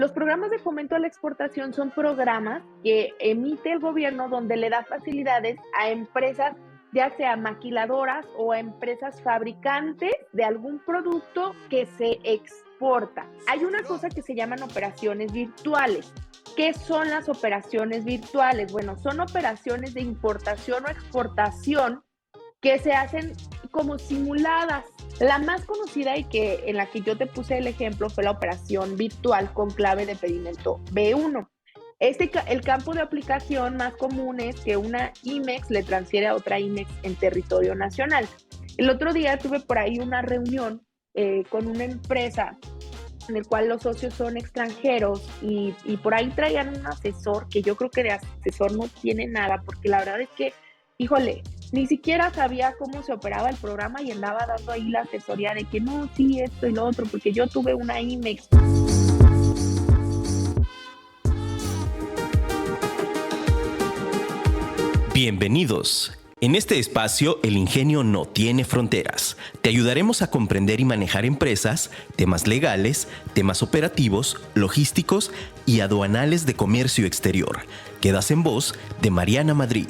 Los programas de fomento a la exportación son programas que emite el gobierno donde le da facilidades a empresas, ya sea maquiladoras o a empresas fabricantes de algún producto que se exporta. Hay una cosa que se llaman operaciones virtuales. ¿Qué son las operaciones virtuales? Bueno, son operaciones de importación o exportación que se hacen como simuladas. La más conocida y que en la que yo te puse el ejemplo fue la operación virtual con clave de pedimento B1. El campo de aplicación más común es que una IMEX le transfiere a otra IMEX en territorio nacional. El otro día tuve por ahí una reunión con una empresa en el cual los socios son extranjeros y por ahí traían un asesor que yo creo que de asesor no tiene nada, porque la verdad es que, híjole, ni siquiera sabía cómo se operaba el programa y andaba dando ahí la asesoría de que no, sí, esto y lo otro, porque yo tuve una IMEX. Bienvenidos. En este espacio, el ingenio no tiene fronteras. Te ayudaremos a comprender y manejar empresas, temas legales, temas operativos, logísticos y aduanales de comercio exterior. Quedas en voz de Mariana Madrid.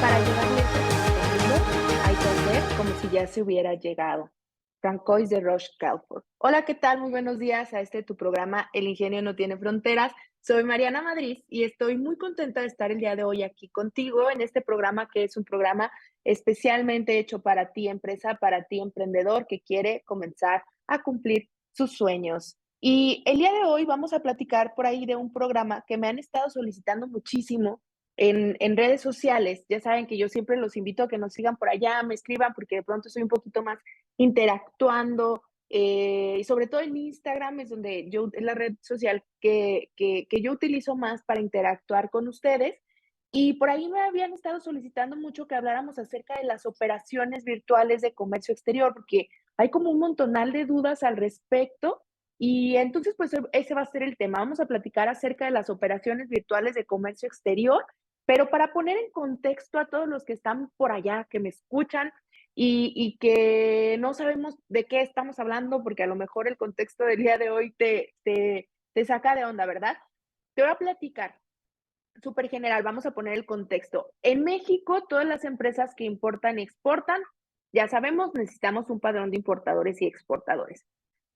Para llegarle a este mundo hay que hacer como si ya se hubiera llegado. Francois de Roche Calford. Hola, ¿qué tal? Muy buenos días a tu programa El Ingenio No Tiene Fronteras. Soy Mariana Madrid y estoy muy contenta de estar el día de hoy aquí contigo en este programa que es un programa especialmente hecho para ti, empresa, para ti, emprendedor que quiere comenzar a cumplir sus sueños. Y el día de hoy vamos a platicar por ahí de un programa que me han estado solicitando muchísimo en redes sociales. Ya saben que yo siempre los invito a que nos sigan por allá, me escriban porque de pronto soy un poquito más interactuando, y sobre todo en Instagram es donde es la red social que yo utilizo más para interactuar con ustedes. Y por ahí me habían estado solicitando mucho que habláramos acerca de las operaciones virtuales de comercio exterior, porque hay como un montonal de dudas al respecto. Y entonces, pues ese va a ser el tema. Vamos a platicar acerca de las operaciones virtuales de comercio exterior, pero para poner en contexto a todos los que están por allá, que me escuchan, y que no sabemos de qué estamos hablando, porque a lo mejor el contexto del día de hoy te saca de onda, ¿verdad? Te voy a platicar súper general, vamos a poner el contexto. En México, todas las empresas que importan y exportan, ya sabemos, necesitamos un padrón de importadores y exportadores.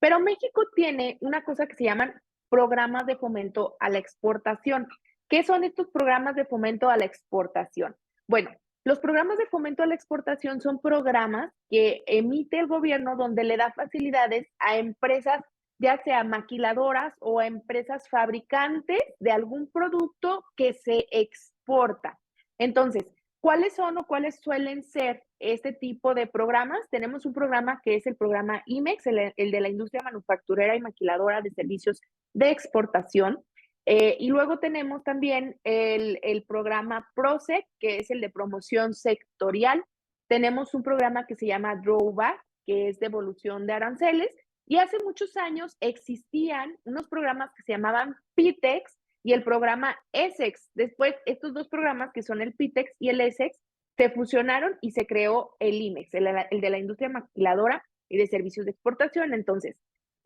Pero México tiene una cosa que se llaman programas de fomento a la exportación. ¿Qué son estos programas de fomento a la exportación? Bueno, los programas de fomento a la exportación son programas que emite el gobierno donde le da facilidades a empresas, ya sea maquiladoras o a empresas fabricantes de algún producto que se exporta. Entonces, ¿cuáles son o cuáles suelen ser este tipo de programas? Tenemos un programa que es el programa IMEX, el de la industria manufacturera y maquiladora de servicios de exportación. Y luego tenemos también el programa PROSEC, que es el de promoción sectorial. Tenemos un programa que se llama Drawback, que es devolución de aranceles. Y hace muchos años existían unos programas que se llamaban PITEX y el programa ESEX. Después, estos dos programas, que son el PITEX y el ESEX, se fusionaron y se creó el IMEX, el de la industria maquiladora y de servicios de exportación. Entonces,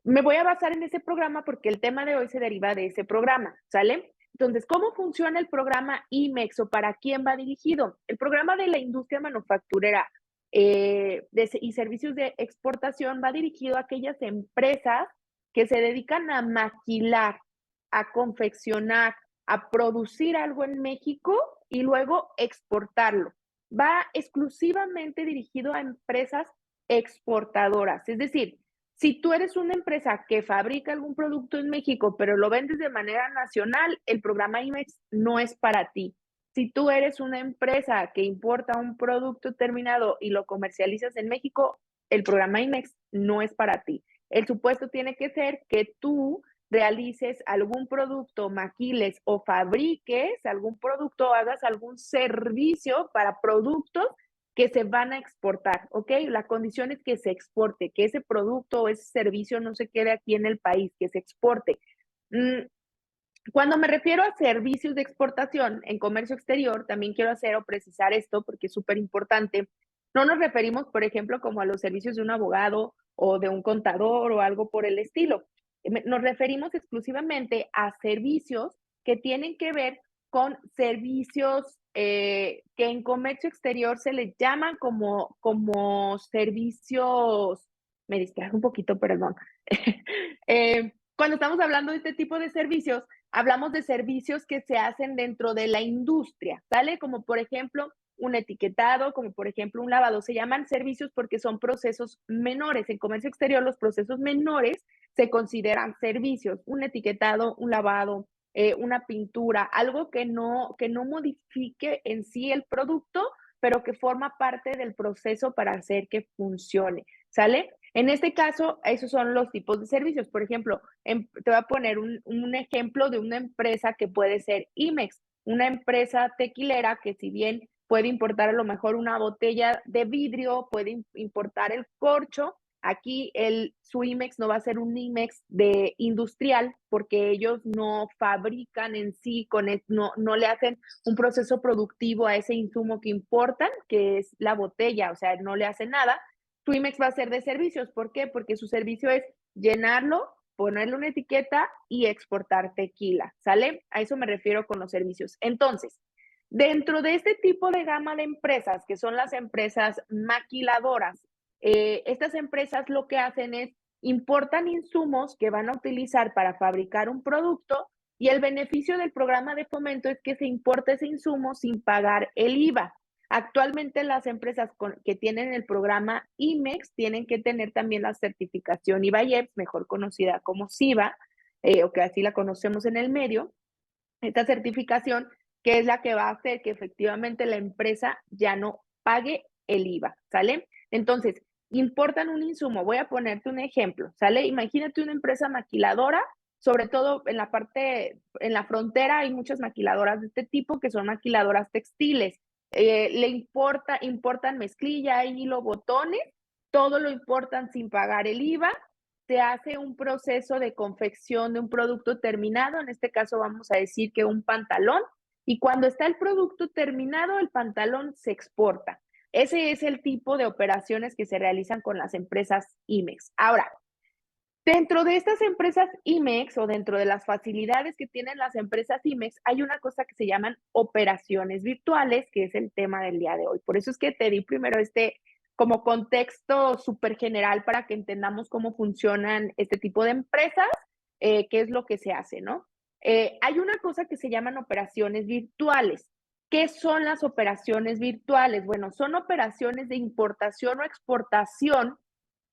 me voy a basar en ese programa porque el tema de hoy se deriva de ese programa, ¿sale? Entonces, ¿cómo funciona el programa IMEX o para quién va dirigido? El programa de la industria manufacturera y servicios de exportación va dirigido a aquellas empresas que se dedican a maquilar, a confeccionar, a producir algo en México y luego exportarlo. Va exclusivamente dirigido a empresas exportadoras. Es decir, si tú eres una empresa que fabrica algún producto en México, pero lo vendes de manera nacional, el programa IMEX no es para ti. Si tú eres una empresa que importa un producto terminado y lo comercializas en México, el programa IMEX no es para ti. El supuesto tiene que ser que tú realices algún producto, maquiles o fabriques algún producto, hagas algún servicio para productos que se van a exportar, ¿ok? La condición es que se exporte, que ese producto o ese servicio no se quede aquí en el país, que se exporte. Cuando me refiero a servicios de exportación en comercio exterior, también quiero hacer o precisar esto porque es súper importante. No nos referimos, por ejemplo, como a los servicios de un abogado o de un contador o algo por el estilo. Nos referimos exclusivamente a servicios que tienen que ver con servicios que en comercio exterior se les llaman como servicios, me distraje un poquito, perdón. Cuando estamos hablando de este tipo de servicios, hablamos de servicios que se hacen dentro de la industria, ¿sale? Como por ejemplo, un etiquetado, como por ejemplo un lavado. Se llaman servicios porque son procesos menores. En comercio exterior, los procesos menores se consideran servicios. Un etiquetado, un lavado, una pintura, algo que no modifique en sí el producto, pero que forma parte del proceso para hacer que funcione. ¿Sale? En este caso, esos son los tipos de servicios. Por ejemplo, te voy a poner un ejemplo de una empresa que puede ser Imex, una empresa tequilera que si bien puede importar a lo mejor una botella de vidrio, puede importar el corcho. Aquí su IMEX no va a ser un IMEX de industrial porque ellos no fabrican en sí, no le hacen un proceso productivo a ese insumo que importan, que es la botella, o sea, no le hacen nada. Su IMEX va a ser de servicios. ¿Por qué? Porque su servicio es llenarlo, ponerle una etiqueta y exportar tequila, ¿sale? A eso me refiero con los servicios. Entonces, dentro de este tipo de gama de empresas, que son las empresas maquiladoras, estas empresas lo que hacen es importan insumos que van a utilizar para fabricar un producto y el beneficio del programa de fomento es que se importa ese insumo sin pagar el IVA. Actualmente las empresas que tienen el programa IMEX tienen que tener también la certificación IVA-IEPS, mejor conocida como SIVA, o que así la conocemos en el medio. Esta certificación que es la que va a hacer que efectivamente la empresa ya no pague el IVA, ¿sale? Entonces, importan un insumo, voy a ponerte un ejemplo, ¿sale? Imagínate una empresa maquiladora, sobre todo en la frontera hay muchas maquiladoras de este tipo que son maquiladoras textiles. Importan mezclilla, hilo, botones, todo lo importan sin pagar el IVA, se hace un proceso de confección de un producto terminado, en este caso vamos a decir que un pantalón, y cuando está el producto terminado, el pantalón se exporta. Ese es el tipo de operaciones que se realizan con las empresas IMEX. Ahora, dentro de estas empresas IMEX o dentro de las facilidades que tienen las empresas IMEX, hay una cosa que se llaman operaciones virtuales, que es el tema del día de hoy. Por eso es que te di primero como contexto súper general para que entendamos cómo funcionan este tipo de empresas, qué es lo que se hace, ¿no? Hay una cosa que se llaman operaciones virtuales. ¿Qué son las operaciones virtuales? Bueno, son operaciones de importación o exportación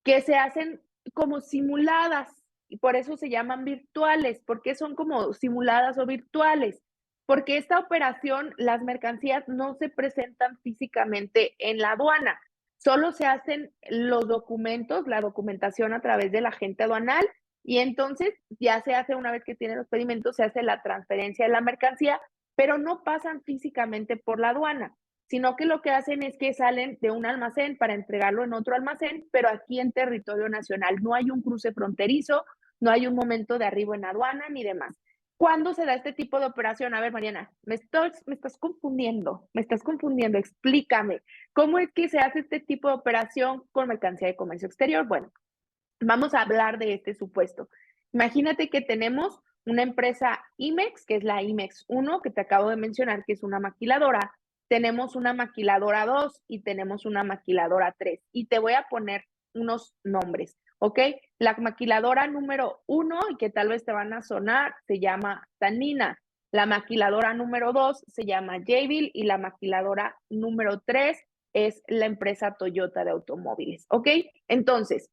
que se hacen como simuladas y por eso se llaman virtuales. ¿Por qué son como simuladas o virtuales? Porque esta operación, las mercancías no se presentan físicamente en la aduana, solo se hacen los documentos, la documentación a través del agente aduanal y entonces ya se hace una vez que tiene los pedimentos, se hace la transferencia de la mercancía, pero no pasan físicamente por la aduana sino que lo que hacen es que salen de un almacén para entregarlo en otro almacén, pero aquí en territorio nacional. No hay un cruce fronterizo, no hay un momento de arribo en aduana ni demás. ¿Cuándo se da este tipo de operación? A ver, Mariana, me estás confundiendo, explícame. ¿Cómo es que se hace este tipo de operación con mercancía de comercio exterior? Bueno, vamos a hablar de este supuesto. Imagínate que tenemos una empresa IMEX, que es la IMEX 1, que te acabo de mencionar, que es una maquiladora. Tenemos una maquiladora 2 y tenemos una maquiladora 3. Y te voy a poner unos nombres, ¿ok? La maquiladora número 1, y que tal vez te van a sonar, se llama Tanina. La maquiladora número 2 se llama Jabil y la maquiladora número 3 es la empresa Toyota de automóviles, ¿ok? Entonces,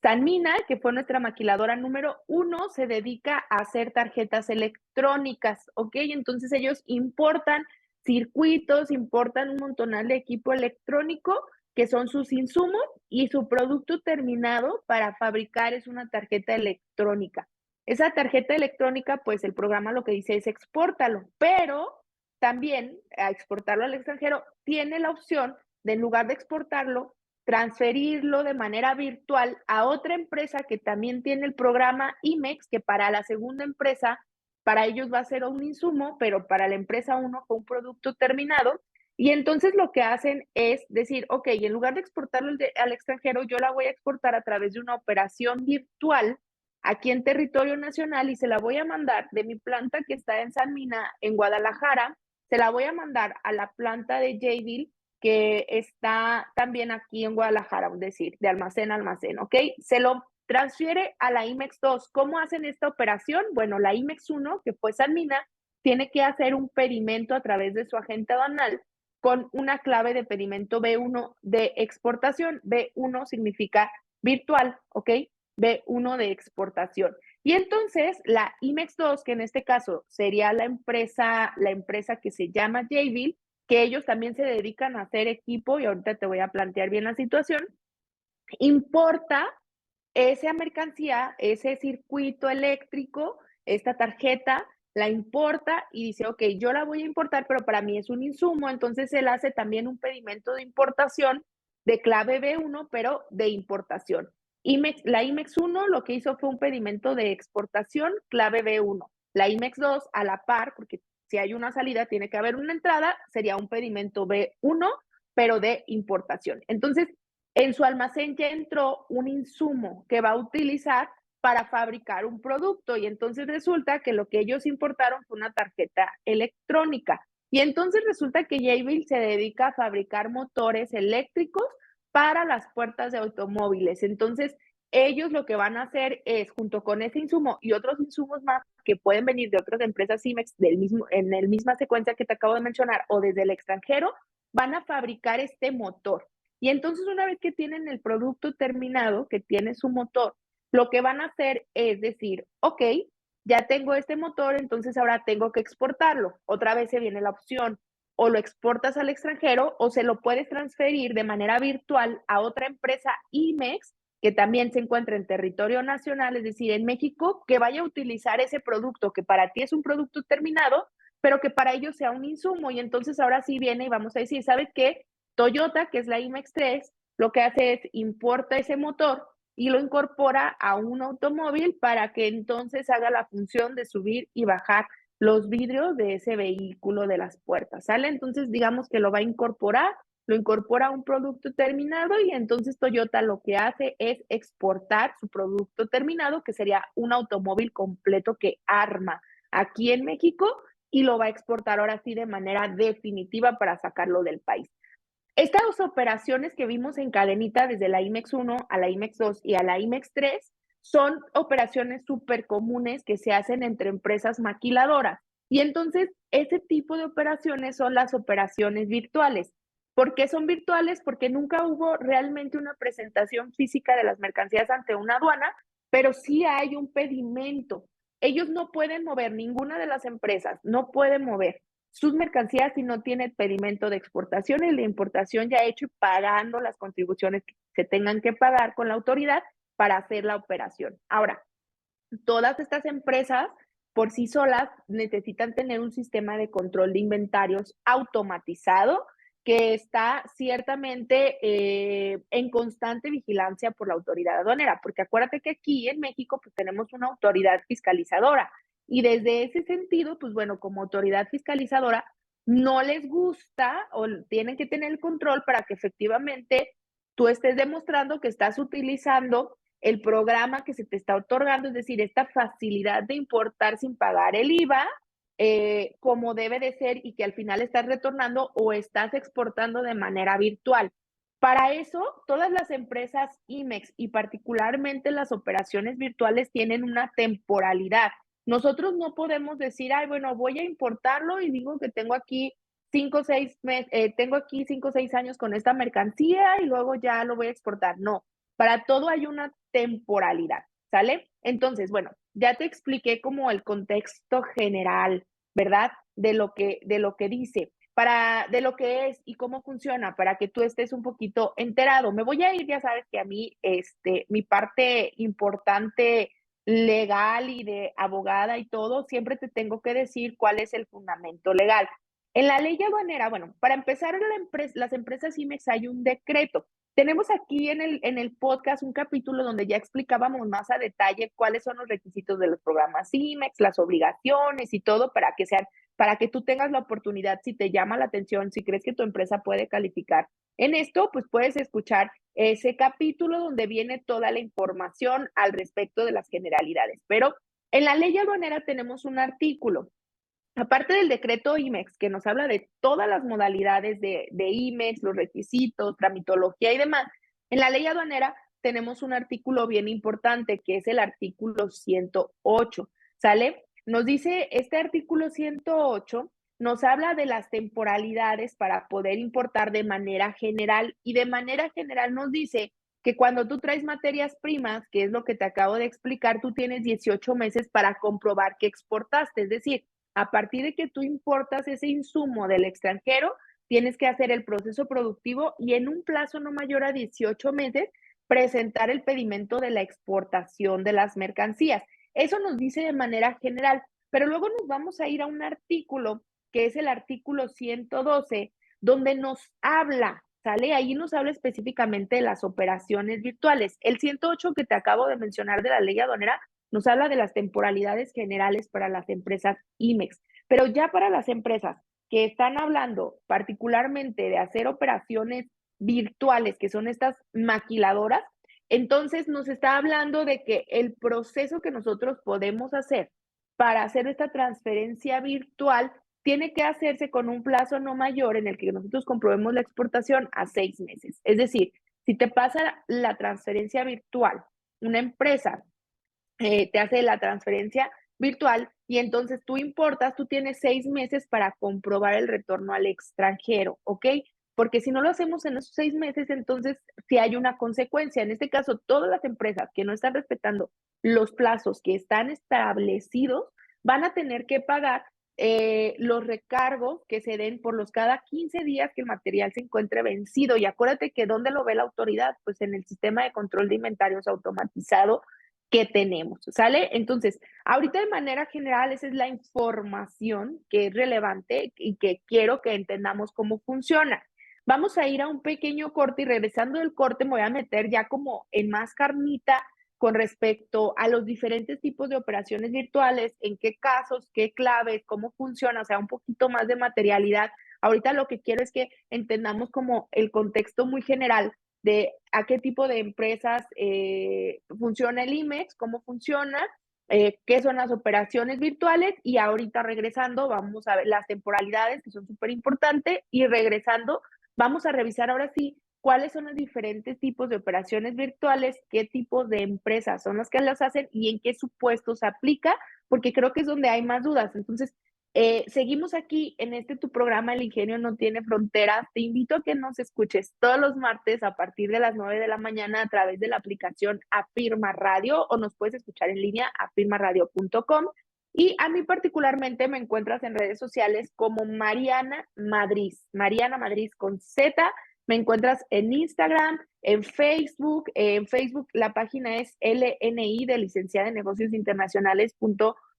Sanmina, que fue nuestra maquiladora número 1, se dedica a hacer tarjetas electrónicas, ¿ok? Entonces ellos importan circuitos, importan un montonal de equipo electrónico que son sus insumos y su producto terminado para fabricar es una tarjeta electrónica. Esa tarjeta electrónica, pues el programa lo que dice es expórtalo, pero también a exportarlo al extranjero tiene la opción de en lugar de exportarlo, transferirlo de manera virtual a otra empresa que también tiene el programa IMEX, que para la segunda empresa, para ellos va a ser un insumo, pero para la empresa 1 fue un producto terminado. Y entonces lo que hacen es decir, ok, en lugar de exportarlo al extranjero, yo la voy a exportar a través de una operación virtual aquí en territorio nacional y se la voy a mandar de mi planta que está en San Mina, en Guadalajara, se la voy a mandar a la planta de Jabil que está también aquí en Guadalajara, es decir, de almacén a almacén, ¿ok? Se lo transfiere a la IMEX 2. ¿Cómo hacen esta operación? Bueno, la IMEX 1, que fue San Mina, tiene que hacer un pedimento a través de su agente aduanal con una clave de pedimento B1 de exportación. B1 significa virtual, ¿ok? B1 de exportación. Y entonces la IMEX 2, que en este caso sería la empresa que se llama Jabil, que ellos también se dedican a hacer equipo, y ahorita te voy a plantear bien la situación, importa esa mercancía, ese circuito eléctrico, esta tarjeta, la importa y dice, ok, yo la voy a importar, pero para mí es un insumo, entonces él hace también un pedimento de importación de clave B1, pero de importación. La IMEX 1 lo que hizo fue un pedimento de exportación clave B1. La IMEX 2 a la par, porque si hay una salida tiene que haber una entrada, sería un pedimento B1, pero de importación. Entonces, en su almacén ya entró un insumo que va a utilizar para fabricar un producto y entonces resulta que lo que ellos importaron fue una tarjeta electrónica. Y entonces resulta que Jabil se dedica a fabricar motores eléctricos para las puertas de automóviles. Entonces, ellos lo que van a hacer es, junto con ese insumo y otros insumos más que pueden venir de otras empresas IMEX en la misma secuencia que te acabo de mencionar o desde el extranjero, van a fabricar este motor. Y entonces una vez que tienen el producto terminado, que tiene su motor, lo que van a hacer es decir, ok, ya tengo este motor, entonces ahora tengo que exportarlo. Otra vez se viene la opción, o lo exportas al extranjero o se lo puedes transferir de manera virtual a otra empresa IMEX que también se encuentra en territorio nacional, es decir, en México, que vaya a utilizar ese producto que para ti es un producto terminado, pero que para ellos sea un insumo. Y entonces ahora sí viene y vamos a decir, ¿sabes qué? Toyota, que es la IMEX 3, lo que hace es importa ese motor y lo incorpora a un automóvil para que entonces haga la función de subir y bajar los vidrios de ese vehículo de las puertas, ¿sale? Entonces digamos que lo va a incorporar, lo incorpora a un producto terminado y entonces Toyota lo que hace es exportar su producto terminado, que sería un automóvil completo que arma aquí en México y lo va a exportar ahora sí de manera definitiva para sacarlo del país. Estas operaciones que vimos en cadenita desde la IMEX 1 a la IMEX 2 y a la IMEX 3 son operaciones súper comunes que se hacen entre empresas maquiladoras. Y entonces, ese tipo de operaciones son las operaciones virtuales. ¿Por qué son virtuales? Porque nunca hubo realmente una presentación física de las mercancías ante una aduana, pero sí hay un pedimento. Ellos no pueden mover, ninguna de las empresas no pueden mover sus mercancías si no tiene pedimento de exportación y de importación ya hecho y pagando las contribuciones que se tengan que pagar con la autoridad para hacer la operación. Ahora, todas estas empresas por sí solas necesitan tener un sistema de control de inventarios automatizado que está ciertamente en constante vigilancia por la autoridad aduanera, porque acuérdate que aquí en México pues tenemos una autoridad fiscalizadora y desde ese sentido, pues bueno, como autoridad fiscalizadora, no les gusta o tienen que tener el control para que efectivamente tú estés demostrando que estás utilizando el programa que se te está otorgando, es decir, esta facilidad de importar sin pagar el IVA, como debe de ser y que al final estás retornando o estás exportando de manera virtual. Para eso, todas las empresas IMEX y particularmente las operaciones virtuales tienen una temporalidad. Nosotros no podemos decir, ay, bueno, voy a importarlo y digo que tengo aquí 5 o 6 años con esta mercancía y luego ya lo voy a exportar. No, para todo hay una temporalidad, ¿sale? Entonces, bueno, ya te expliqué como el contexto general, ¿verdad? De lo que dice, de lo que es y cómo funciona, para que tú estés un poquito enterado. Me voy a ir, ya sabes que a mí, mi parte importante legal y de abogada y todo, siempre te tengo que decir cuál es el fundamento legal. En la ley aduanera, bueno, para empezar, las empresas IMEX hay un decreto. Tenemos aquí en el podcast un capítulo donde ya explicábamos más a detalle cuáles son los requisitos de los programas IMEX, las obligaciones y todo para que tú tengas la oportunidad, si te llama la atención, si crees que tu empresa puede calificar en esto, pues puedes escuchar ese capítulo donde viene toda la información al respecto de las generalidades. Pero en la ley aduanera tenemos un artículo. Aparte del decreto IMEX, que nos habla de todas las modalidades de IMEX, los requisitos, tramitología y demás, en la ley aduanera tenemos un artículo bien importante, que es el artículo 108, ¿sale? Nos dice, este artículo 108 nos habla de las temporalidades para poder importar de manera general, y de manera general nos dice que cuando tú traes materias primas, que es lo que te acabo de explicar, tú tienes 18 meses para comprobar que exportaste, es decir, a partir de que tú importas ese insumo del extranjero, tienes que hacer el proceso productivo y en un plazo no mayor a 18 meses presentar el pedimento de la exportación de las mercancías. Eso nos dice de manera general, pero luego nos vamos a ir a un artículo que es el artículo 112, donde nos habla, ¿sale? Ahí nos habla específicamente de las operaciones virtuales. El 108 que te acabo de mencionar de la ley aduanera nos habla de las temporalidades generales para las empresas IMEX, pero ya para las empresas que están hablando particularmente de hacer operaciones virtuales, que son estas maquiladoras, entonces nos está hablando de que el proceso que nosotros podemos hacer para hacer esta transferencia virtual tiene que hacerse con un plazo no mayor en el que nosotros comprobemos la exportación a 6 meses. Es decir, si te pasa la transferencia virtual, una empresa te hace la transferencia virtual y entonces tú importas, tú tienes 6 meses para comprobar el retorno al extranjero, ¿ok? Porque si no lo hacemos en esos 6 meses, entonces sí hay una consecuencia. En este caso, todas las empresas que no están respetando los plazos que están establecidos van a tener que pagar los recargos que se den por los cada 15 días que el material se encuentre vencido. Y acuérdate que ¿dónde lo ve la autoridad? Pues en el sistema de control de inventarios automatizado que tenemos, ¿sale? Entonces, ahorita de manera general, esa es la información que es relevante y que quiero que entendamos cómo funciona. Vamos a ir a un pequeño corte y regresando del corte me voy a meter ya como en más carnita con respecto a los diferentes tipos de operaciones virtuales, en qué casos, qué claves, cómo funciona, o sea, un poquito más de materialidad. Ahorita lo que quiero es que entendamos como el contexto muy general de a qué tipo de empresas funciona el IMEX, cómo funciona, qué son las operaciones virtuales y ahorita regresando vamos a ver las temporalidades que son súper importantes y regresando vamos a revisar ahora sí cuáles son los diferentes tipos de operaciones virtuales, qué tipos de empresas son las que las hacen y en qué supuestos aplica, porque creo que es donde hay más dudas. Entonces, seguimos aquí en este tu programa El Ingenio no tiene fronteras. Te invito a que nos escuches todos los martes a partir de las 9 de la mañana a través de la aplicación Afirma Radio o nos puedes escuchar en línea afirmaradio.com. Y a mí particularmente me encuentras en redes sociales como Mariana Madrid con Z. Me encuentras en Instagram, en Facebook. En Facebook la página es LNI de Licenciada en Negocios Internacionales.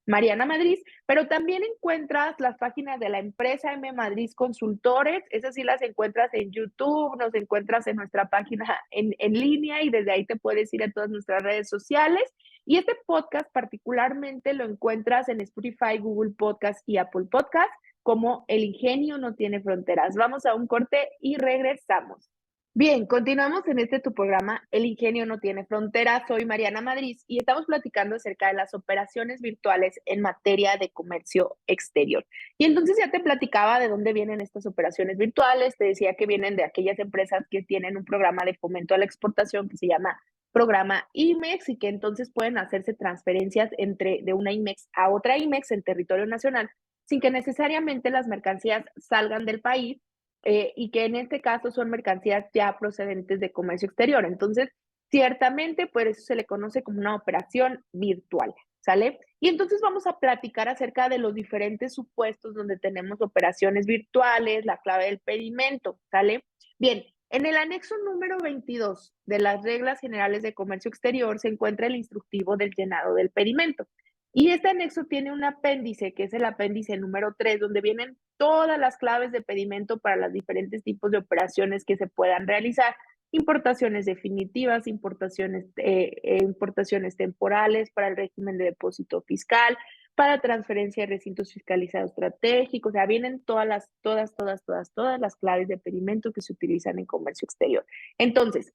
Mariana Madrid, pero también encuentras las páginas de la empresa M Madrid Consultores, esas sí las encuentras en YouTube, nos encuentras en nuestra página en línea y desde ahí te puedes ir a todas nuestras redes sociales. Y este podcast particularmente lo encuentras en Spotify, Google Podcast y Apple Podcast como El Ingenio no tiene fronteras. Vamos a un corte y regresamos. Bien, continuamos en este tu programa, El Ingenio no tiene fronteras. Soy Mariana Madrid y estamos platicando acerca de las operaciones virtuales en materia de comercio exterior. Y entonces ya te platicaba de dónde vienen estas operaciones virtuales, te decía que vienen de aquellas empresas que tienen un programa de fomento a la exportación que se llama programa IMEX y que entonces pueden hacerse transferencias de una IMEX a otra IMEX en territorio nacional sin que necesariamente las mercancías salgan del país y que en este caso son mercancías ya procedentes de comercio exterior. Entonces, ciertamente, por eso se le conoce como una operación virtual, ¿sale? Y entonces vamos a platicar acerca de los diferentes supuestos donde tenemos operaciones virtuales, la clave del pedimento, ¿sale? Bien, en el anexo número 22 de las reglas generales de comercio exterior se encuentra el instructivo del llenado del pedimento. Y este anexo tiene un apéndice, que es el apéndice número 3, donde vienen todas las claves de pedimento para los diferentes tipos de operaciones que se puedan realizar. Importaciones definitivas, importaciones temporales para el régimen de depósito fiscal, para transferencia de recintos fiscalizados estratégicos. O sea, vienen todas las claves de pedimento que se utilizan en comercio exterior. Entonces,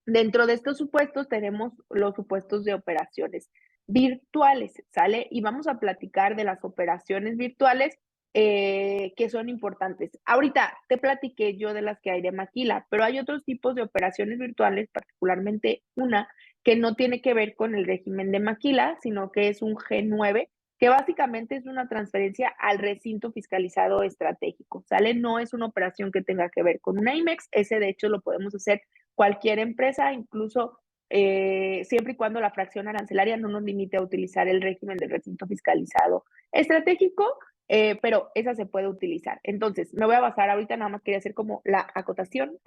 dentro de estos supuestos tenemos los supuestos de operaciones virtuales, ¿sale? Y vamos a platicar de las operaciones virtuales que son importantes. Ahorita te platiqué yo de las que hay de maquila, pero hay otros tipos de operaciones virtuales, particularmente una que no tiene que ver con el régimen de maquila, sino que es un G9, que básicamente es una transferencia al recinto fiscalizado estratégico, ¿sale? No es una operación que tenga que ver con una IMEX, ese de hecho lo podemos hacer cualquier empresa, incluso siempre y cuando la fracción arancelaria no nos limite a utilizar el régimen del recinto fiscalizado estratégico, pero esa se puede utilizar. Entonces, me voy a basar ahorita, nada más quería hacer como la acotación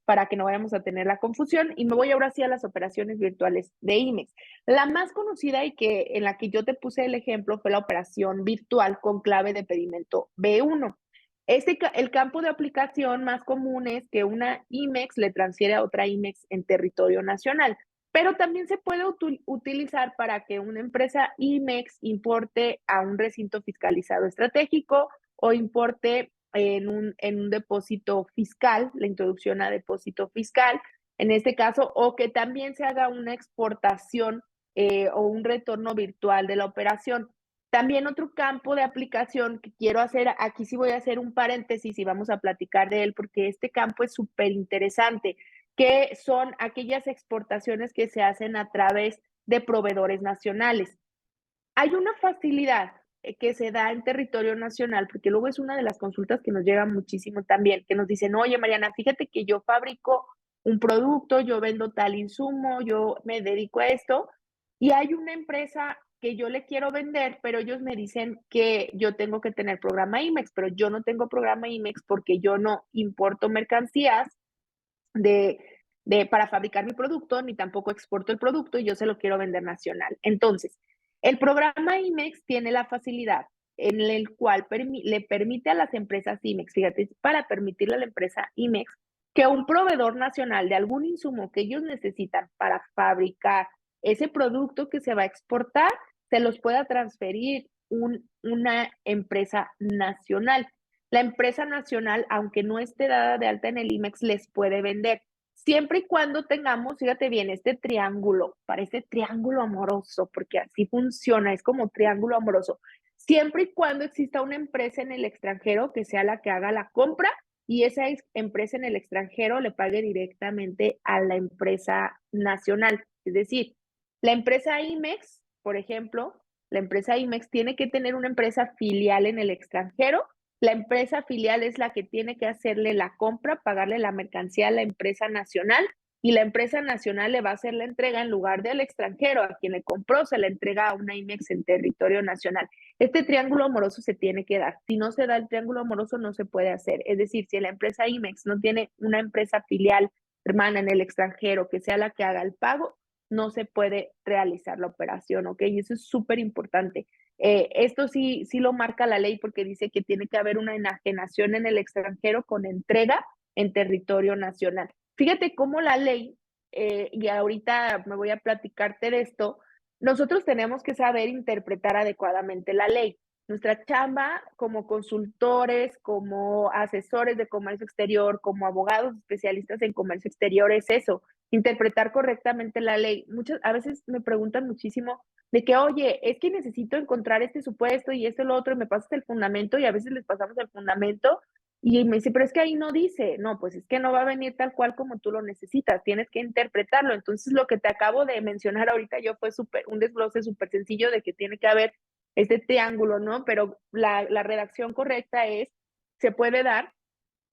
para que no vayamos a tener la confusión y me voy ahora sí a las operaciones virtuales de IMEX. La más conocida y que en la que yo te puse el ejemplo fue la operación virtual con clave de pedimento B1. El campo de aplicación más común es que una IMEX le transfiere a otra IMEX en territorio nacional, pero también se puede utilizar para que una empresa IMEX importe a un recinto fiscalizado estratégico o importe en un depósito fiscal, la introducción a depósito fiscal, en este caso, o que también se haga una exportación o un retorno virtual de la operación. También otro campo de aplicación que quiero hacer, aquí sí voy a hacer un paréntesis y vamos a platicar de él porque este campo es súper interesante, que son aquellas exportaciones que se hacen a través de proveedores nacionales. Hay una facilidad que se da en territorio nacional, porque luego es una de las consultas que nos llega muchísimo también, que nos dicen, oye Mariana, fíjate que yo fabrico un producto, yo vendo tal insumo, yo me dedico a esto, y hay una empresa que yo le quiero vender, pero ellos me dicen que yo tengo que tener programa IMEX, pero yo no tengo programa IMEX porque yo no importo mercancías de, para fabricar mi producto, ni tampoco exporto el producto y yo se lo quiero vender nacional. Entonces, el programa IMEX tiene la facilidad en el cual le permite a las empresas IMEX, fíjate, para permitirle a la empresa IMEX que un proveedor nacional de algún insumo que ellos necesitan para fabricar ese producto que se va a exportar, se los pueda transferir una empresa nacional. La empresa nacional, aunque no esté dada de alta en el IMEX, les puede vender. Siempre y cuando tengamos, fíjate bien, este triángulo, parece triángulo amoroso, porque así funciona, es como triángulo amoroso. Siempre y cuando exista una empresa en el extranjero que sea la que haga la compra y esa empresa en el extranjero le pague directamente a la empresa nacional. Es decir, la empresa IMEX, por ejemplo, la empresa IMEX tiene que tener una empresa filial en el extranjero. La empresa filial es la que tiene que hacerle la compra, pagarle la mercancía a la empresa nacional y la empresa nacional le va a hacer la entrega en lugar del extranjero. A quien le compró se le entrega a una IMEX en territorio nacional. Este triángulo amoroso se tiene que dar. Si no se da el triángulo amoroso, no se puede hacer. Es decir, si la empresa IMEX no tiene una empresa filial hermana en el extranjero que sea la que haga el pago, no se puede realizar la operación, ¿ok? Y eso es súper importante. Esto sí lo marca la ley porque dice que tiene que haber una enajenación en el extranjero con entrega en territorio nacional. Fíjate cómo la ley, y ahorita me voy a platicarte de esto, nosotros tenemos que saber interpretar adecuadamente la ley. Nuestra chamba como consultores, como asesores de comercio exterior, como abogados especialistas en comercio exterior es eso, interpretar correctamente la ley. A veces me preguntan muchísimo de que, oye, es que necesito encontrar este supuesto y esto y lo otro, y me pasas el fundamento y a veces les pasamos el fundamento y me dice, pero es que ahí no dice, no, pues es que no va a venir tal cual como tú lo necesitas, tienes que interpretarlo. Entonces, lo que te acabo de mencionar ahorita yo fue un desglose súper sencillo de que tiene que haber este triángulo, ¿no? Pero la redacción correcta es, se puede dar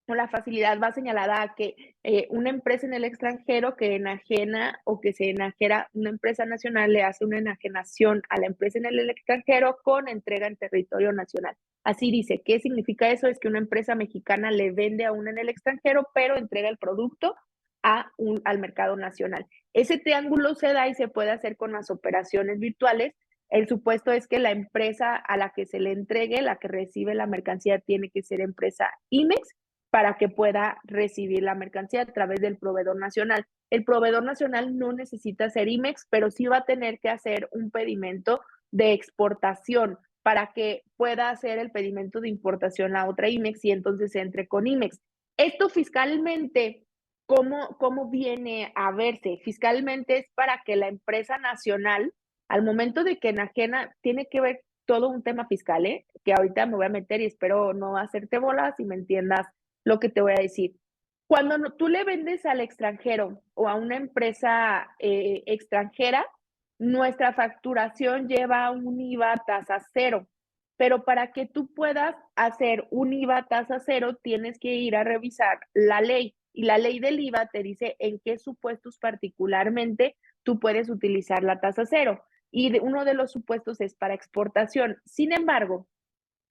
o la facilidad va señalada a que una empresa en el extranjero que enajena o que se enajera, una empresa nacional le hace una enajenación a la empresa en el extranjero con entrega en territorio nacional. Así dice, ¿qué significa eso? Es que una empresa mexicana le vende a una en el extranjero, pero entrega el producto al mercado nacional. Ese triángulo se da y se puede hacer con las operaciones virtuales El supuesto es que la empresa a la que se le entregue, la que recibe la mercancía, tiene que ser empresa IMEX para que pueda recibir la mercancía a través del proveedor nacional. El proveedor nacional no necesita ser IMEX, pero sí va a tener que hacer un pedimento de exportación para que pueda hacer el pedimento de importación a otra IMEX y entonces entre con IMEX. Esto fiscalmente, ¿cómo viene a verse? Fiscalmente es para que la empresa nacional, al momento de que enajena, tiene que ver todo un tema fiscal, ¿eh? Que ahorita me voy a meter y espero no hacerte bolas y me entiendas lo que te voy a decir. Cuando tú le vendes al extranjero o a una empresa extranjera, nuestra facturación lleva un IVA tasa cero, pero para que tú puedas hacer un IVA tasa cero, tienes que ir a revisar la ley y la ley del IVA te dice en qué supuestos particularmente tú puedes utilizar la tasa cero. Y uno de los supuestos es para exportación. Sin embargo,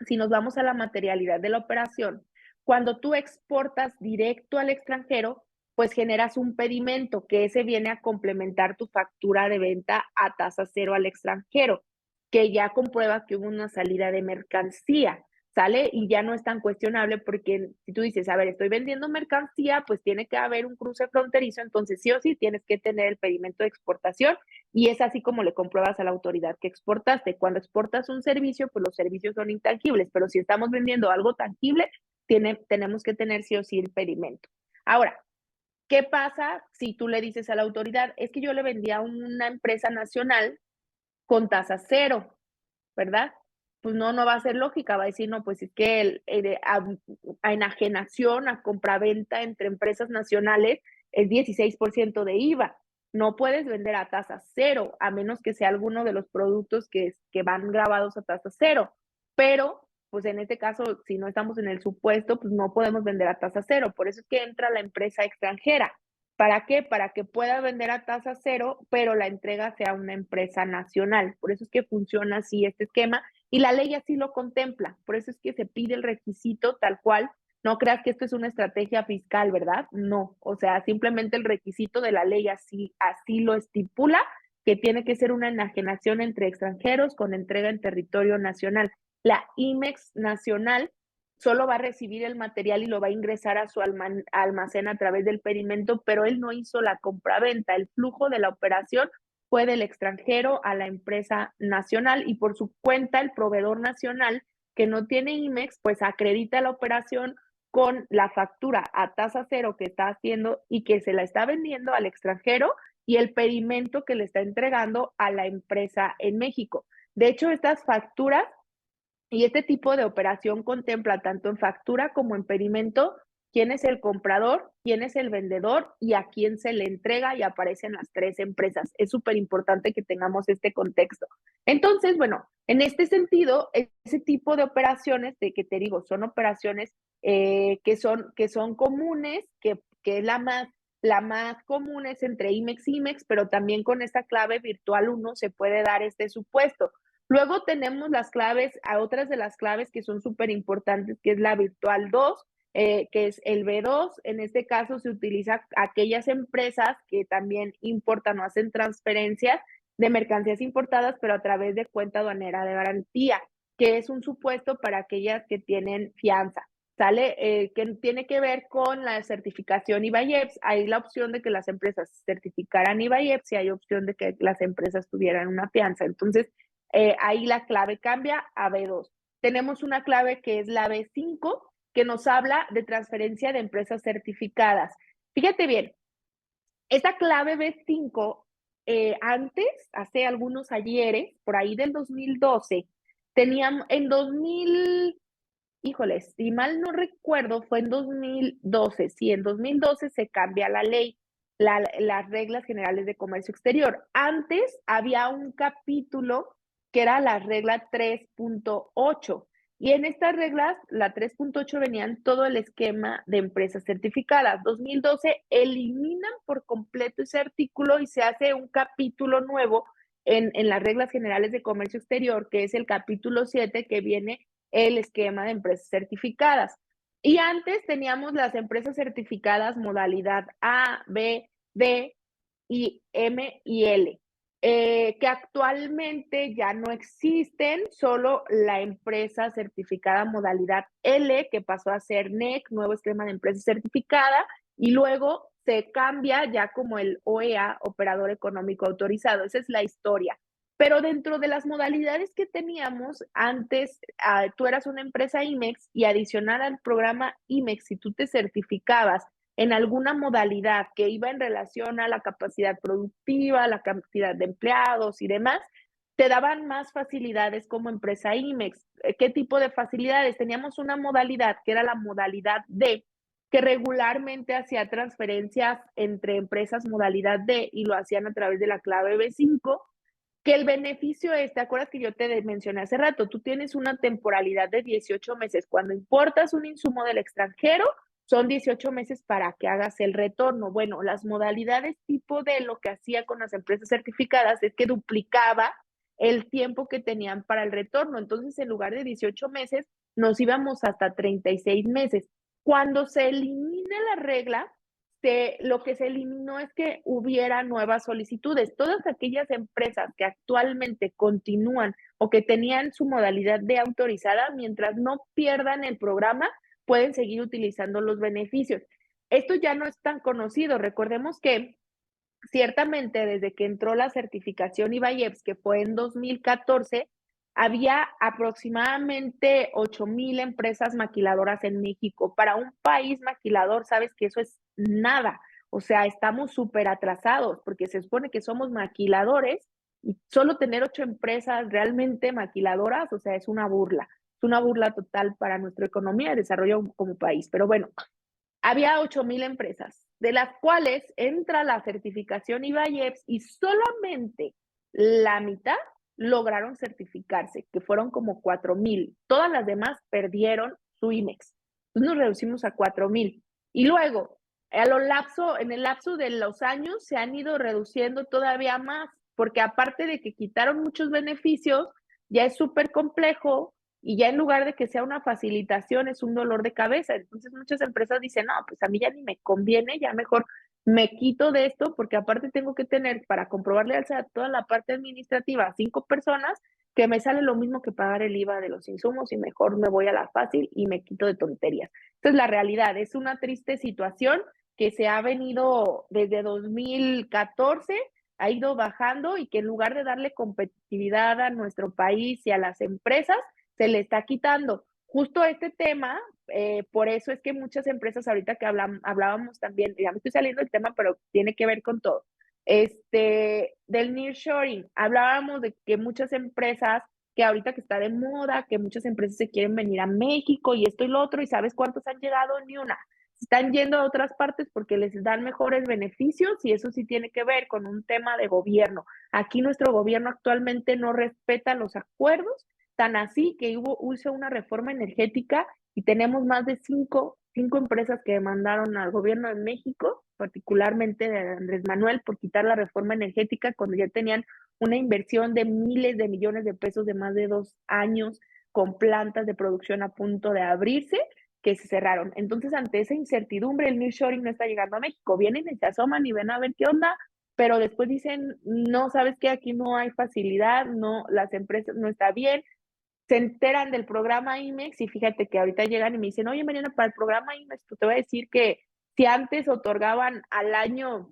si nos vamos a la materialidad de la operación, cuando tú exportas directo al extranjero, pues generas un pedimento que ese viene a complementar tu factura de venta a tasa cero al extranjero, que ya comprueba que hubo una salida de mercancía, ¿sale? Y ya no es tan cuestionable porque si tú dices, a ver, estoy vendiendo mercancía, pues tiene que haber un cruce fronterizo, entonces sí o sí tienes que tener el pedimento de exportación y es así como le compruebas a la autoridad que exportaste. Cuando exportas un servicio, pues los servicios son intangibles, pero si estamos vendiendo algo tangible, tenemos que tener sí o sí el pedimento. Ahora, ¿qué pasa si tú le dices a la autoridad? Es que yo le vendía a una empresa nacional con tasa cero, ¿verdad? Pues no va a ser lógica, va a decir, no, pues es que a enajenación, a compraventa entre empresas nacionales es 16% de IVA. No puedes vender a tasa cero, a menos que sea alguno de los productos que van grabados a tasa cero. Pero, pues en este caso, si no estamos en el supuesto, pues no podemos vender a tasa cero. Por eso es que entra la empresa extranjera. ¿Para qué? Para que pueda vender a tasa cero, pero la entrega sea una empresa nacional. Por eso es que funciona así este esquema y la ley así lo contempla. Por eso es que se pide el requisito tal cual. No creas que esto es una estrategia fiscal, ¿verdad? No. O sea, simplemente el requisito de la ley así lo estipula, que tiene que ser una enajenación entre extranjeros con entrega en territorio nacional. La IMEX nacional solo va a recibir el material y lo va a ingresar a su almacén a través del pedimento, pero él no hizo la compraventa. El flujo de la operación fue del extranjero a la empresa nacional y por su cuenta el proveedor nacional que no tiene IMEX, pues acredita la operación con la factura a tasa cero que está haciendo y que se la está vendiendo al extranjero y el pedimento que le está entregando a la empresa en México. De hecho, estas facturas y este tipo de operación contempla tanto en factura como en pedimento quién es el comprador, quién es el vendedor y a quién se le entrega y aparecen las tres empresas. Es súper importante que tengamos este contexto. Entonces, bueno, en este sentido, ese tipo de operaciones, de que te digo, son operaciones que son comunes, que es la más común es entre IMEX y IMEX, pero también con esta clave virtual 1 se puede dar este supuesto. Luego tenemos las claves, a otras de las claves que son súper importantes, que es la virtual 2, que es el B2. En este caso se utiliza aquellas empresas que también importan o hacen transferencias de mercancías importadas, pero a través de cuenta aduanera de garantía, que es un supuesto para aquellas que tienen fianza. ¿Sale? Que tiene que ver con la certificación IVA-IEPS. Hay la opción de que las empresas certificaran IVA-IEPS y hay opción de que las empresas tuvieran una fianza. Entonces, ahí la clave cambia a B2. Tenemos una clave que es la B5, que nos habla de transferencia de empresas certificadas. Fíjate bien, esta clave B5, antes, hace algunos ayeres, por ahí del 2012, teníamos, en 2000, híjoles, si mal no recuerdo, fue en 2012, sí, en 2012 se cambia la ley, las reglas generales de comercio exterior. Antes había un capítulo que era la regla 3.8 y en estas reglas, la 3.8 venían todo el esquema de empresas certificadas. 2012 eliminan por completo ese artículo y se hace un capítulo nuevo en las reglas generales de comercio exterior, que es el capítulo 7, que viene el esquema de empresas certificadas. Y antes teníamos las empresas certificadas modalidad A, B, D y M y L. que actualmente ya no existen, solo la empresa certificada modalidad L, que pasó a ser NEC, nuevo esquema de empresa certificada, y luego se cambia ya como el OEA, operador económico autorizado. Esa es la historia. Pero dentro de las modalidades que teníamos antes, tú eras una empresa IMEX y adicional al programa IMEX, si tú te certificabas en alguna modalidad que iba en relación a la capacidad productiva, la cantidad de empleados y demás, te daban más facilidades como empresa IMEX. ¿Qué tipo de facilidades? Teníamos una modalidad que era la modalidad D, que regularmente hacía transferencias entre empresas modalidad D y lo hacían a través de la clave B5, que el beneficio es, ¿te acuerdas que yo te mencioné hace rato? Tú tienes una temporalidad de 18 meses. Cuando importas un insumo del extranjero, son 18 meses para que hagas el retorno. Bueno, las modalidades tipo de lo que hacía con las empresas certificadas es que duplicaba el tiempo que tenían para el retorno. Entonces, en lugar de 18 meses, nos íbamos hasta 36 meses. Cuando se elimina la regla, lo que se eliminó es que hubiera nuevas solicitudes. Todas aquellas empresas que actualmente continúan o que tenían su modalidad de autorizada, mientras no pierdan el programa, pueden seguir utilizando los beneficios. Esto ya no es tan conocido. Recordemos que ciertamente desde que entró la certificación IVAIEPS, que fue en 2014, había aproximadamente 8,000 empresas maquiladoras en México. Para un país maquilador, sabes que eso es nada. O sea, estamos súper atrasados porque se supone que somos maquiladores y solo tener 8 empresas realmente maquiladoras, o sea, es una burla. Es una burla total para nuestra economía y desarrollo como país. Pero bueno, había 8,000 empresas, de las cuales entra la certificación IVAIEPS y solamente la mitad lograron certificarse, que fueron como 4,000. Todas las demás perdieron su IMEX. Entonces nos reducimos a 4,000. Y luego, en el lapso de los años, se han ido reduciendo todavía más, porque aparte de que quitaron muchos beneficios, ya es súper complejo y ya en lugar de que sea una facilitación, es un dolor de cabeza. Entonces muchas empresas dicen, no, pues a mí ya ni me conviene, ya mejor me quito de esto porque aparte tengo que tener para comprobarle a toda la parte administrativa a 5 personas que me sale lo mismo que pagar el IVA de los insumos y mejor me voy a la fácil y me quito de tonterías. Entonces la realidad es una triste situación que se ha venido desde 2014, ha ido bajando y que en lugar de darle competitividad a nuestro país y a las empresas, se le está quitando. Justo este tema, por eso es que muchas empresas ahorita que hablábamos también, ya me estoy saliendo del tema, pero tiene que ver con todo, del nearshoring, hablábamos de que muchas empresas, que ahorita que está de moda, que muchas empresas se quieren venir a México y esto y lo otro, y ¿sabes cuántos han llegado? Ni una. Se están yendo a otras partes porque les dan mejores beneficios y eso sí tiene que ver con un tema de gobierno. Aquí nuestro gobierno actualmente no respeta los acuerdos, tan así que hizo una reforma energética y tenemos más de cinco empresas que demandaron al gobierno de México, particularmente de Andrés Manuel, por quitar la reforma energética cuando ya tenían una inversión de miles de millones de pesos de más de 2 años con plantas de producción a punto de abrirse que se cerraron. Entonces, ante esa incertidumbre, el nearshoring no está llegando a México. Vienen y se asoman y ven a ver qué onda, pero después dicen, no, ¿sabes qué? Aquí no hay facilidad, no, las empresas no está bien, se enteran del programa IMEX y fíjate que ahorita llegan y me dicen, oye, Mariana, para el programa IMEX, pues te voy a decir que si antes otorgaban al año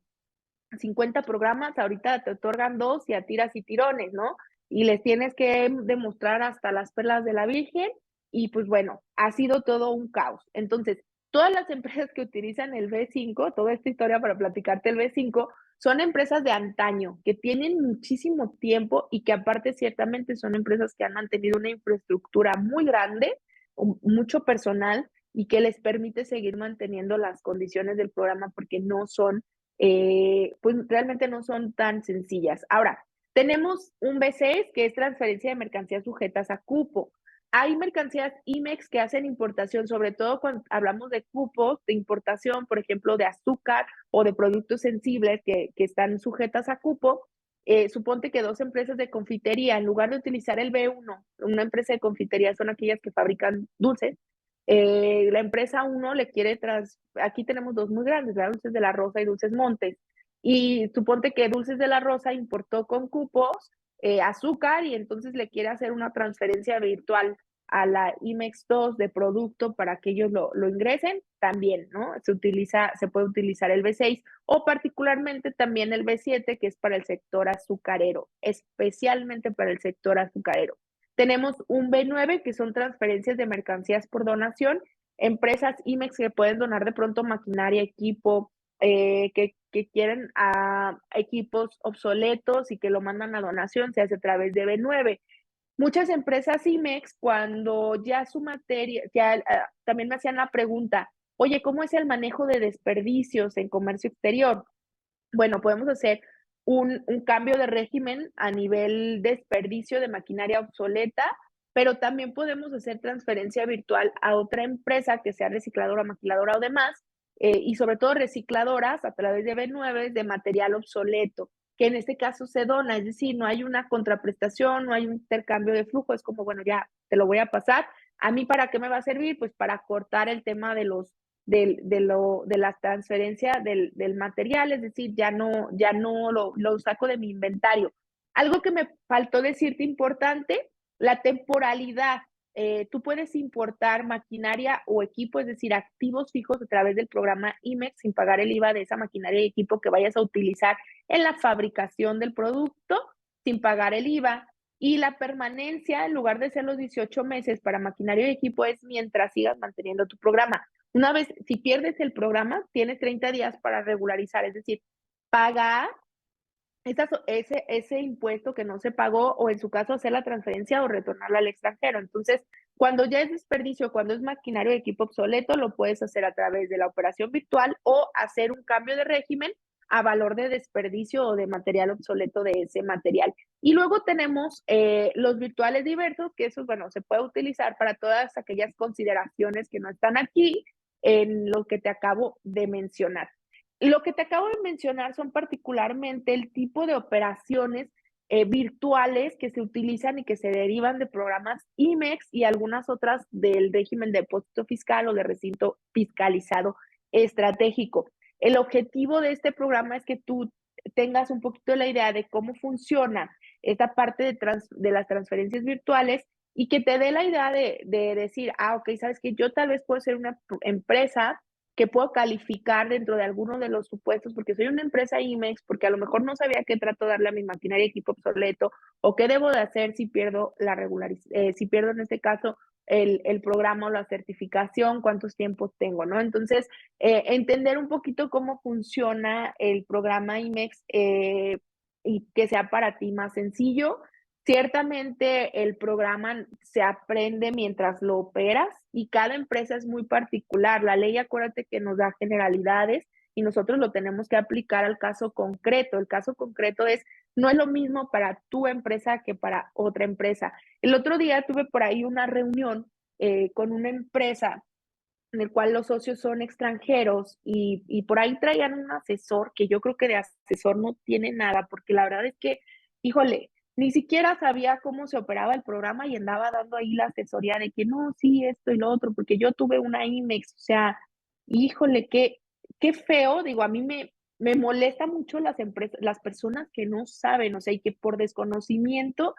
50 programas, ahorita te otorgan 2 y a tiras y tirones, ¿no? Y les tienes que demostrar hasta las perlas de la Virgen y pues bueno, ha sido todo un caos. Entonces, todas las empresas que utilizan el B5, toda esta historia para platicarte el B5, son empresas de antaño, que tienen muchísimo tiempo y que aparte ciertamente son empresas que han mantenido una infraestructura muy grande, mucho personal y que les permite seguir manteniendo las condiciones del programa porque no son pues realmente no son tan sencillas. Ahora, tenemos un B6 que es transferencia de mercancías sujetas a cupo. Hay mercancías IMEX que hacen importación, sobre todo cuando hablamos de cupos de importación, por ejemplo, de azúcar o de productos sensibles que están sujetas a cupo. Suponte que 2 empresas de confitería, en lugar de utilizar el B1, una empresa de confitería son aquellas que fabrican dulces, la empresa uno le quiere aquí tenemos 2 muy grandes, ¿verdad? Dulces de la Rosa y Dulces Montes, y suponte que Dulces de la Rosa importó con cupos azúcar y entonces le quiere hacer una transferencia virtual a la IMEX 2 de producto para que ellos lo ingresen, también, ¿no? Se puede utilizar el B6 o particularmente también el B7, que es para el sector azucarero, especialmente para el sector azucarero. Tenemos un B9, que son transferencias de mercancías por donación, empresas IMEX que pueden donar de pronto maquinaria, equipo, que quieren equipos obsoletos y que lo mandan a donación, se hace a través de B9. Muchas empresas IMEX, cuando ya su materia, ya también me hacían la pregunta, oye, ¿cómo es el manejo de desperdicios en comercio exterior? Bueno, podemos hacer un cambio de régimen a nivel desperdicio de maquinaria obsoleta, pero también podemos hacer transferencia virtual a otra empresa que sea recicladora, maquiladora o demás, y sobre todo recicladoras a través de B9 de material obsoleto, que en este caso se dona, es decir, no hay una contraprestación, no hay un intercambio de flujo, es como, bueno, ya te lo voy a pasar. ¿A mí para qué me va a servir? Pues para cortar el tema de la transferencia del material, es decir, ya no lo saco de mi inventario. Algo que me faltó decirte importante, la temporalidad. Tú puedes importar maquinaria o equipo, es decir, activos fijos a través del programa IMEX sin pagar el IVA de esa maquinaria y equipo que vayas a utilizar en la fabricación del producto, sin pagar el IVA. Y la permanencia, en lugar de ser los 18 meses para maquinaria y equipo, es mientras sigas manteniendo tu programa. Una vez, si pierdes el programa, tienes 30 días para regularizar, es decir, pagar ese impuesto que no se pagó o en su caso hacer la transferencia o retornarla al extranjero. Entonces, cuando ya es desperdicio, cuando es maquinario de equipo obsoleto, lo puedes hacer a través de la operación virtual o hacer un cambio de régimen a valor de desperdicio o de material obsoleto de ese material. Y luego tenemos los virtuales diversos, que eso, bueno, se puede utilizar para todas aquellas consideraciones que no están aquí en lo que te acabo de mencionar. Lo que te acabo de mencionar son particularmente el tipo de operaciones virtuales que se utilizan y que se derivan de programas IMEX y algunas otras del régimen de depósito fiscal o de recinto fiscalizado estratégico. El objetivo de este programa es que tú tengas un poquito la idea de cómo funciona esta parte de las transferencias virtuales y que te dé la idea de decir, ok, sabes que yo tal vez puedo ser una empresa que puedo calificar dentro de alguno de los supuestos, porque soy una empresa IMEX, porque a lo mejor no sabía qué trato de darle a mi maquinaria y equipo obsoleto, o qué debo de hacer si pierdo si pierdo en este caso el programa o la certificación, cuántos tiempos tengo, ¿no? Entonces, entender un poquito cómo funciona el programa IMEX y que sea para ti más sencillo. Ciertamente el programa se aprende mientras lo operas y cada empresa es muy particular. La ley, acuérdate que nos da generalidades y nosotros lo tenemos que aplicar al caso concreto. El caso concreto no es lo mismo para tu empresa que para otra empresa. El otro día tuve por ahí una reunión con una empresa en el cual los socios son extranjeros y por ahí traían un asesor que yo creo que de asesor no tiene nada, porque la verdad es que, híjole, ni siquiera sabía cómo se operaba el programa y andaba dando ahí la asesoría de que no, sí, esto y lo otro, porque yo tuve una IMEX, o sea, híjole, qué feo, digo, a mí me molesta mucho las empresas, las personas que no saben, o sea, y que por desconocimiento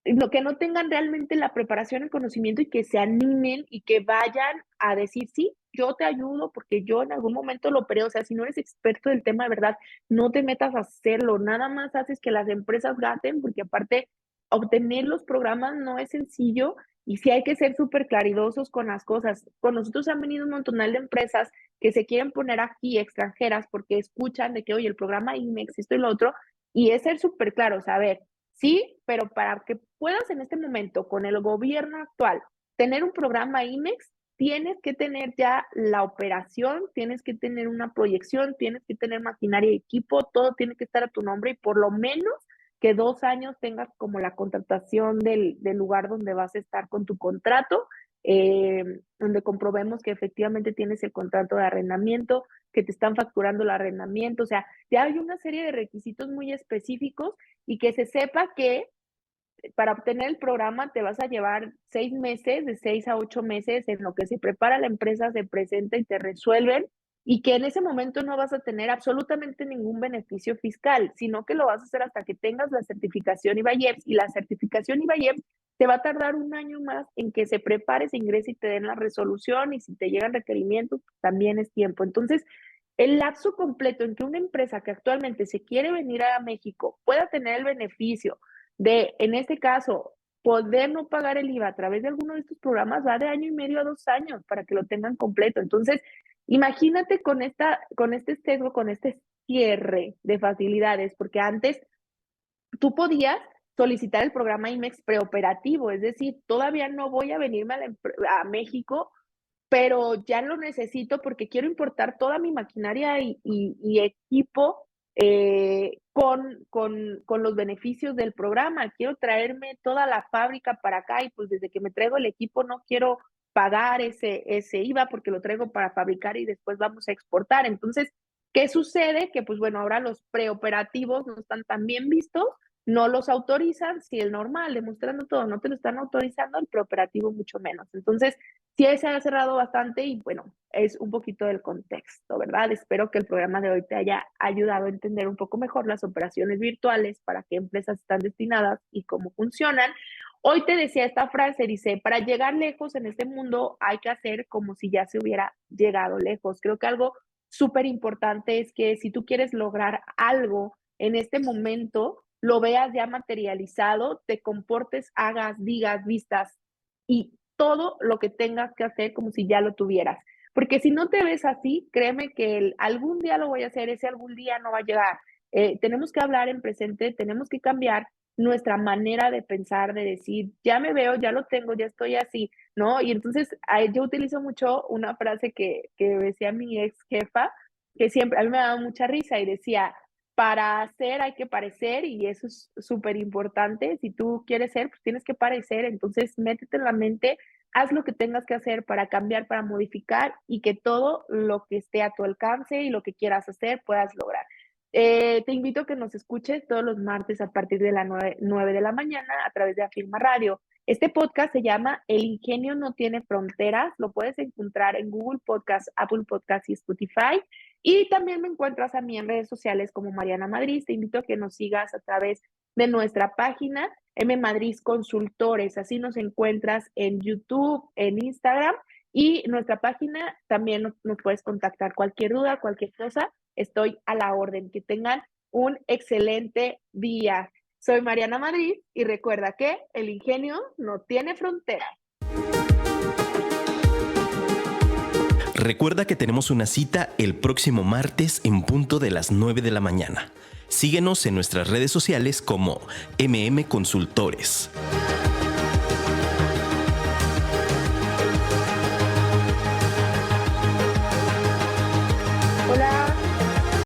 lo que no tengan realmente la preparación, el conocimiento y que se animen y que vayan a decir, sí, yo te ayudo porque yo en algún momento lo operé. O sea, si no eres experto del tema de verdad, no te metas a hacerlo. Nada más haces que las empresas gasten, porque aparte, obtener los programas no es sencillo y sí hay que ser súper claridosos con las cosas. Con nosotros han venido un montón de empresas que se quieren poner aquí extranjeras porque escuchan de que, oye, el programa IMEX, esto y lo otro, y es ser súper claro, a ver, sí, pero para que puedas en este momento, con el gobierno actual, tener un programa IMEX, tienes que tener ya la operación, tienes que tener una proyección, tienes que tener maquinaria y equipo, todo tiene que estar a tu nombre y por lo menos que 2 años tengas como la contratación del lugar donde vas a estar con tu contrato, donde comprobemos que efectivamente tienes el contrato de arrendamiento, que te están facturando el arrendamiento, o sea, ya hay una serie de requisitos muy específicos y que se sepa que para obtener el programa te vas a llevar 6 meses, de 6 a 8 meses en lo que se prepara la empresa, se presenta y te resuelven. y que en ese momento no vas a tener absolutamente ningún beneficio fiscal, sino que lo vas a hacer hasta que tengas la certificación IVAIEPS, y la certificación IVAIEPS te va a tardar un año más en que se prepare, se ingrese y te den la resolución, y si te llegan requerimientos, también es tiempo. Entonces, el lapso completo en que una empresa que actualmente se quiere venir a México pueda tener el beneficio de, en este caso, poder no pagar el IVA a través de alguno de estos programas, va de año y medio a 2 años para que lo tengan completo. Entonces, imagínate con este sesgo, con este cierre de facilidades, porque antes tú podías solicitar el programa IMEX preoperativo, es decir, todavía no voy a venirme a México, pero ya lo necesito porque quiero importar toda mi maquinaria y equipo, con los beneficios del programa. Quiero traerme toda la fábrica para acá y, pues, desde que me traigo el equipo no quiero pagar ese IVA porque lo traigo para fabricar y después vamos a exportar. Entonces, ¿qué sucede? Que, pues, bueno, ahora los preoperativos no están tan bien vistos, no los autorizan, si el normal, demostrando todo, no te lo están autorizando, el preoperativo mucho menos. Entonces, sí se ha cerrado bastante y bueno, es un poquito del contexto, ¿verdad? Espero que el programa de hoy te haya ayudado a entender un poco mejor las operaciones virtuales, para qué empresas están destinadas y cómo funcionan. Hoy te decía esta frase, dice, para llegar lejos en este mundo hay que hacer como si ya se hubiera llegado lejos. Creo que algo súper importante es que si tú quieres lograr algo en este momento, lo veas ya materializado, te comportes, hagas, digas, vistas y todo lo que tengas que hacer como si ya lo tuvieras. Porque si no te ves así, créeme que algún día lo voy a hacer, ese algún día no va a llegar. Tenemos que hablar en presente, tenemos que cambiar nuestra manera de pensar, de decir, ya me veo, ya lo tengo, ya estoy así, ¿no? Y entonces yo utilizo mucho una frase que decía mi ex jefa, que siempre, a mí me daba mucha risa y decía, para hacer hay que parecer y eso es súper importante. Si tú quieres ser, pues tienes que parecer. Entonces, métete en la mente, haz lo que tengas que hacer para cambiar, para modificar y que todo lo que esté a tu alcance y lo que quieras hacer puedas lograr. Te invito a que nos escuches todos los martes a partir de las 9 de la mañana a través de Afirma Radio. Este podcast se llama El Ingenio No Tiene Fronteras. Lo puedes encontrar en Google Podcast, Apple Podcast y Spotify. Y también me encuentras a mí en redes sociales como Mariana Madrid. Te invito a que nos sigas a través de nuestra página M Madrid Consultores. Así nos encuentras en YouTube, en Instagram y nuestra página también nos puedes contactar. Cualquier duda, cualquier cosa, estoy a la orden. Que tengan un excelente día. Soy Mariana Madrid y recuerda que el ingenio no tiene fronteras. Recuerda que tenemos una cita el próximo martes en punto de las 9 de la mañana. Síguenos en nuestras redes sociales como MM Consultores.